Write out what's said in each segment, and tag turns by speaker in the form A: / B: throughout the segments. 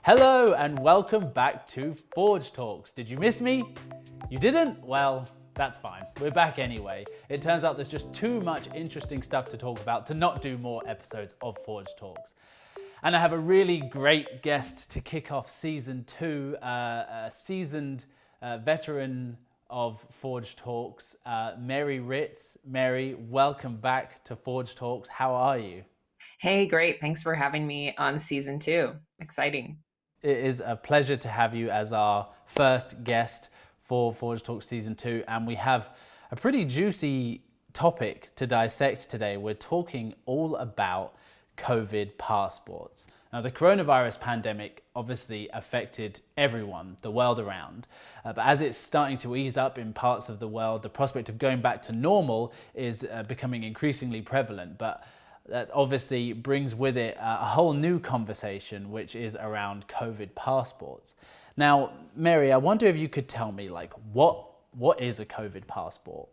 A: Hello and welcome back to ForgeTalks. Did you miss me? You didn't? Well, that's fine. We're back anyway. It turns out there's just too much interesting stuff to talk about to not do more episodes of ForgeTalks. And I have a really great guest to kick off season 2, a seasoned veteran of ForgeTalks, Mary Writz. Mary, welcome back to ForgeTalks. How are you?
B: Hey, great. Thanks for having me on season 2. Exciting.
A: It is a pleasure to have you as our first guest for Forge Talk Season 2, and we have a pretty juicy topic to dissect today. We're talking all about COVID passports. Now, the coronavirus pandemic obviously affected everyone, the world around, but as it's starting to ease up in parts of the world, the prospect of going back to normal is becoming increasingly prevalent. But that obviously brings with it a whole new conversation, which is around COVID passports. Now, Mary, I wonder if you could tell me, what is a COVID passport?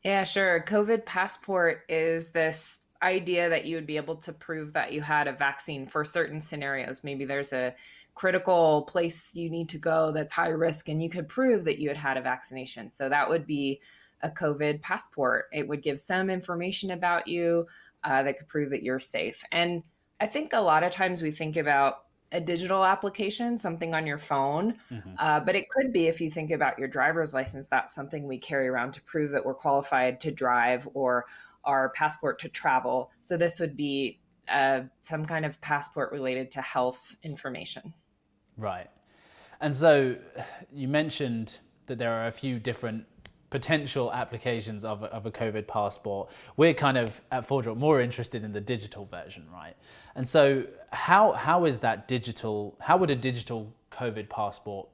B: Yeah, sure. COVID passport is this idea that you would be able to prove that you had a vaccine for certain scenarios. Maybe there's a critical place you need to go that's high risk, and you could prove that you had had a vaccination. So that would be a COVID passport. It would give some information about you that could prove that you're safe. And I think a lot of times we think about a digital application, something on your phone.
A: Mm-hmm.
B: But it could be, if you think about your driver's license, that's something we carry around to prove that we're qualified to drive, or our passport to travel. So this would be some kind of passport related to health information.
A: Right. And so you mentioned that there are a few different potential applications of a COVID passport. We're kind of at Forge more interested in the digital version, right? And so how is that digital, how would a digital COVID passport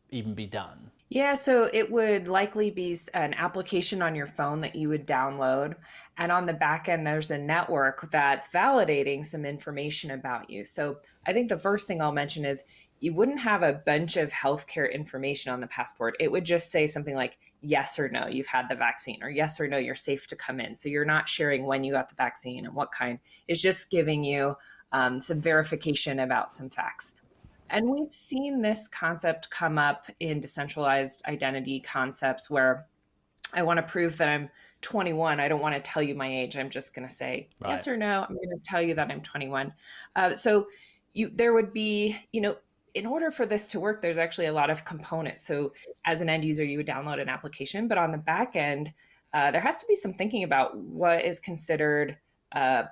A: even be done?
B: Yeah, so it would likely be an application on your phone that you would download. And on the back end, there's a network that's validating some information about you. So I think the first thing I'll mention is you wouldn't have a bunch of healthcare information on the passport. It would just say something like, yes or no, you've had the vaccine, or yes or no, you're safe to come in. So you're not sharing when you got the vaccine and what kind. It's just giving you some verification about some facts. And we've seen this concept come up in decentralized identity concepts where I want to prove that I'm 21. I don't want to tell you my age. I'm just going to say
A: Right.
B: yes or no. I'm going to tell you that I'm 21. There would be, in order for this to work, there's actually a lot of components. So as an end user, you would download an application, but on the back end, there has to be some thinking about what is considered a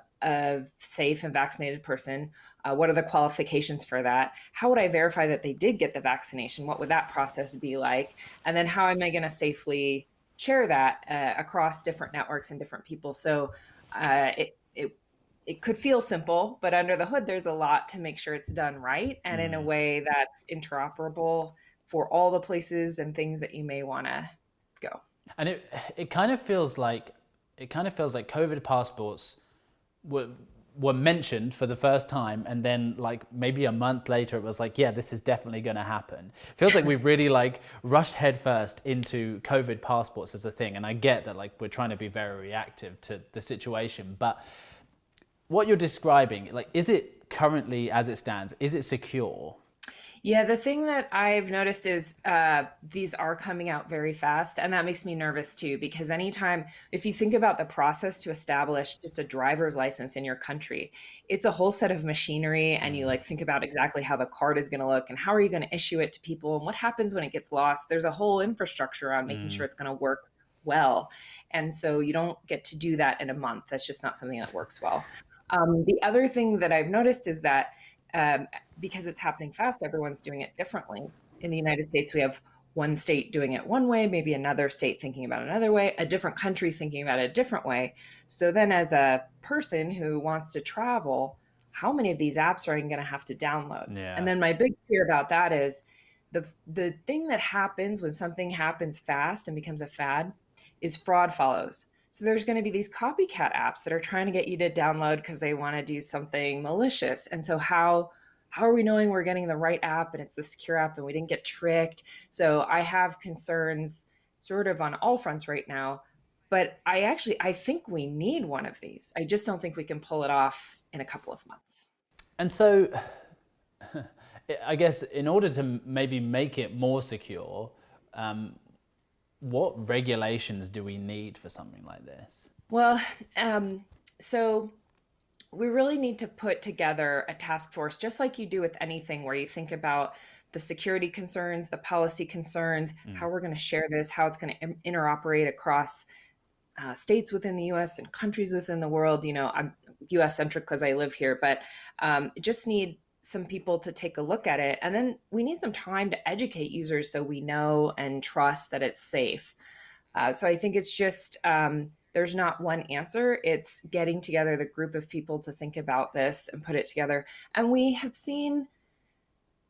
B: safe and vaccinated person. What are the qualifications for that? How would I verify that they did get the vaccination? What would that process be like? And then how am I going to safely share that across different networks and different people? So it could feel simple, but under the hood, there's a lot to make sure it's done right and in a
A: Mm.
B: way that's interoperable for all the places and things that you may want to go.
A: And it kind of feels like COVID passports were were mentioned for the first time, and then like maybe a month later it was like, yeah, this is definitely going to happen. Feels like we've really like rushed headfirst into COVID passports as a thing, and I get that like we're trying to be very reactive to the situation, but what you're describing, like, is it currently as it stands, is it secure?
B: Yeah, the thing that I've noticed is these are coming out very fast, and that makes me nervous too. Because anytime, if you think about the process to establish just a driver's license in your country, it's a whole set of machinery, and you
A: Mm.
B: like think about exactly how the card is going to look, and how are you going to issue it to people, and what happens when it gets lost. There's a whole infrastructure around making sure
A: Mm.
B: it's going to work well, and so you don't get to do that in a month. That's just not something that works well. The other thing that I've noticed is that um, because it's happening fast, everyone's doing it differently. In the United States, we have one state doing it one way, maybe another state thinking about it another way, a different country thinking about it a different way. So then, as a person who wants to travel, how many of these apps are I going to have to download? And
A: Yeah.
B: then my big fear about that is the thing that happens when something happens fast and becomes a fad is fraud follows. So there's going to be these copycat apps that are trying to get you to download because they want to do something malicious. And so how are we knowing we're getting the right app and it's the secure app and we didn't get tricked? So I have concerns sort of on all fronts right now. But I think we need one of these. I just don't think we can pull it off in a couple of months.
A: And so I guess in order to maybe make it more secure, what regulations do we need for something like this?
B: Well, so we really need to put together a task force, just like you do with anything where you think about the security concerns, the policy concerns, how we're going to share this, how it's going to interoperate across states within the US and countries within the world. I'm US centric because I live here, but just need some people to take a look at it. And then we need some time to educate users so we know and trust that it's safe. So I think it's just, there's not one answer. It's getting together the group of people to think about this and put it together. And we've seen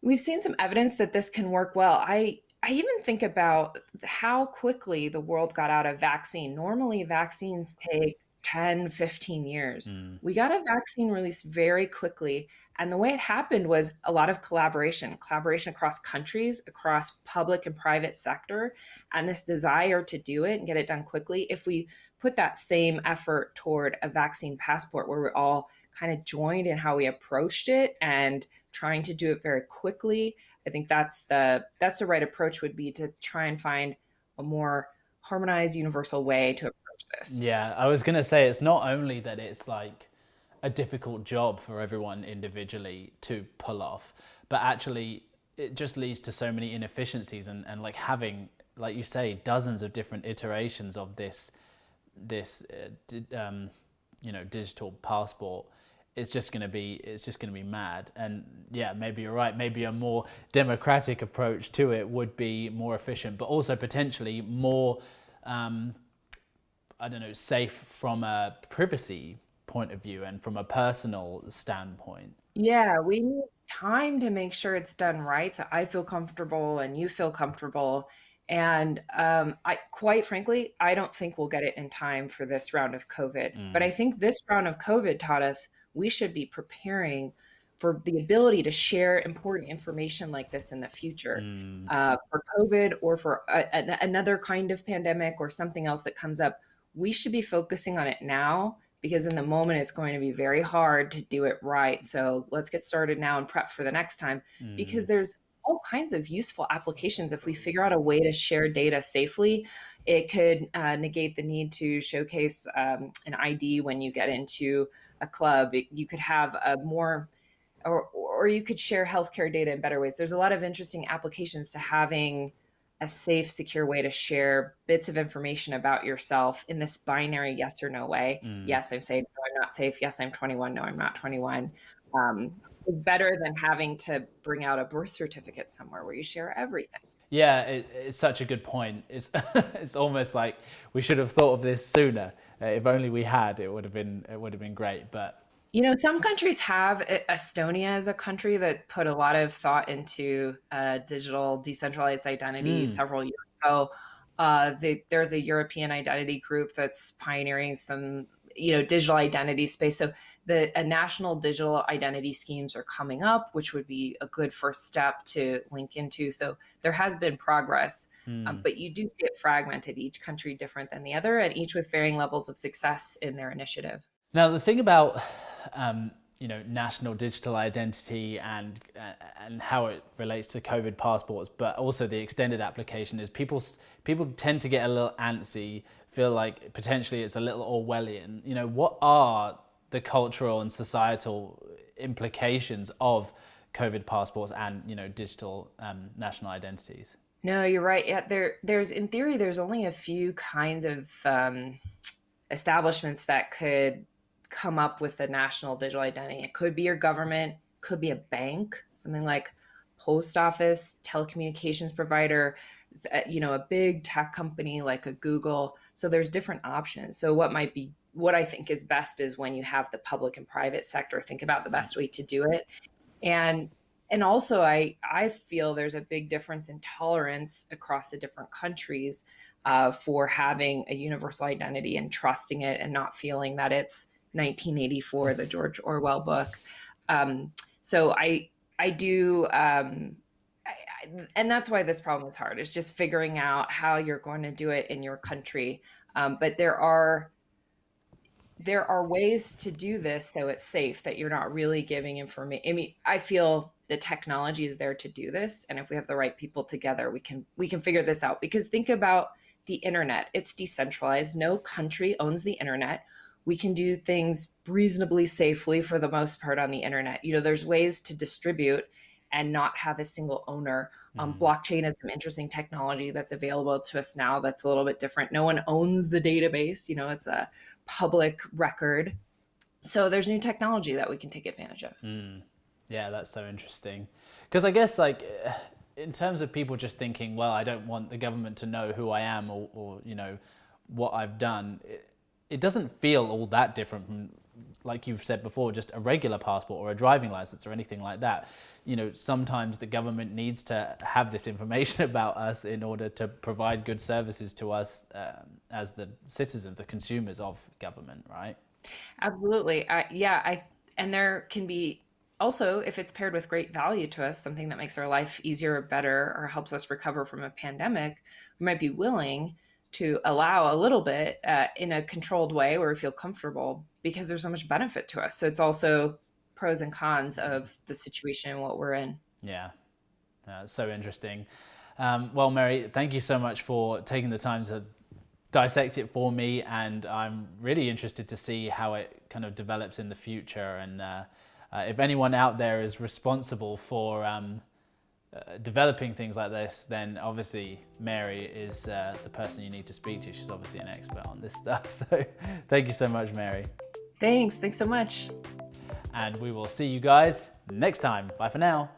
B: some evidence that this can work well. I even think about how quickly the world got out of vaccine. Normally, vaccines take 10, 15 years. We got a vaccine released very quickly. And the way it happened was a lot of collaboration across countries, across public and private sector, and this desire to do it and get it done quickly. If we put that same effort toward a vaccine passport where we're all kind of joined in how we approached it and trying to do it very quickly, I think that's the right approach, would be to try and find a more harmonized, universal way to approach this.
A: Yeah, I was going to say it's not only that it's like a difficult job for everyone individually to pull off, but actually it just leads to so many inefficiencies and like having, like you say, dozens of different iterations of this digital passport. It's just going to be mad. And yeah, maybe you're right, maybe a more democratic approach to it would be more efficient, but also potentially more safe from a privacy point of view and from a personal standpoint.
B: Yeah, we need time to make sure it's done right. So I feel comfortable and you feel comfortable. And I, quite frankly, I don't think we'll get it in time for this round of COVID. But I think this round of COVID taught us we should be preparing for the ability to share important information like this in the future, for COVID or for another kind of pandemic or something else that comes up. We should be focusing on it now, because in the moment it's going to be very hard to do it right. So let's get started now and prep for the next time, because there's all kinds of useful applications. If we figure out a way to share data safely, it could negate the need to showcase an ID when you get into a club. You could have a more, or you could share healthcare data in better ways. There's a lot of interesting applications to having a safe, secure way to share bits of information about yourself in this binary yes or no way. Yes, I'm safe. No, I'm not safe. Yes, I'm 21. No, I'm not 21. Is better than having to bring out a birth certificate somewhere where you share everything.
A: Yeah, it's such a good point. It's it's almost like we should have thought of this sooner. If only we had, it would have been great. But
B: Some countries have. Estonia is a country that put a lot of thought into digital decentralized identity several years ago. There's a European identity group that's pioneering some, digital identity space. So a national digital identity schemes are coming up, which would be a good first step to link into. So there has been progress, but you do see it fragmented, each country different than the other, and each with varying levels of success in their initiative.
A: now the thing about national digital identity and how it relates to COVID passports, but also the extended application, is people tend to get a little antsy, feel like potentially it's a little Orwellian. What are the cultural and societal implications of COVID passports and digital national identities?
B: No, you're right. Yeah, there's in theory, there's only a few kinds of establishments that could come up with a national digital identity. It could be your government, could be a bank, something like post office, telecommunications provider, a big tech company like a Google. So there's different options. So what I think is best is when you have the public and private sector think about the best way to do it. And also I feel there's a big difference in tolerance across the different countries for having a universal identity and trusting it and not feeling that it's 1984, the George Orwell book. So I do, and that's why this problem is hard. It's just figuring out how you're going to do it in your country. But there are ways to do this so it's safe, that you're not really giving information. I mean, I feel the technology is there to do this. And if we have the right people together, we can figure this out. Because think about the internet. It's decentralized. No country owns the internet. We can do things reasonably safely for the most part on the internet. There's ways to distribute and not have a single owner. Blockchain is some interesting technology that's available to us now that's a little bit different. No one owns the database. It's a public record. So there's new technology that we can take advantage of.
A: Yeah, that's so interesting. Because I guess like in terms of people just thinking, well, I don't want the government to know who I am or what I've done. It doesn't feel all that different from, like you've said before, just a regular passport or a driving license or anything like that. Sometimes the government needs to have this information about us in order to provide good services to us as the citizens, the consumers of government, right?
B: Absolutely. And there can be also, if it's paired with great value to us, something that makes our life easier or better or helps us recover from a pandemic, we might be willing to allow a little bit in a controlled way where we feel comfortable because there's so much benefit to us. So it's also pros and cons of the situation and what we're in.
A: Yeah, so interesting. Well, Mary, thank you so much for taking the time to dissect it for me, and I'm really interested to see how it kind of develops in the future. And if anyone out there is responsible for developing things like this, then obviously Mary is the person you need to speak to. She's obviously an expert on this stuff. So thank you so much, Mary.
B: Thanks so much.
A: And we will see you guys next time. Bye for now.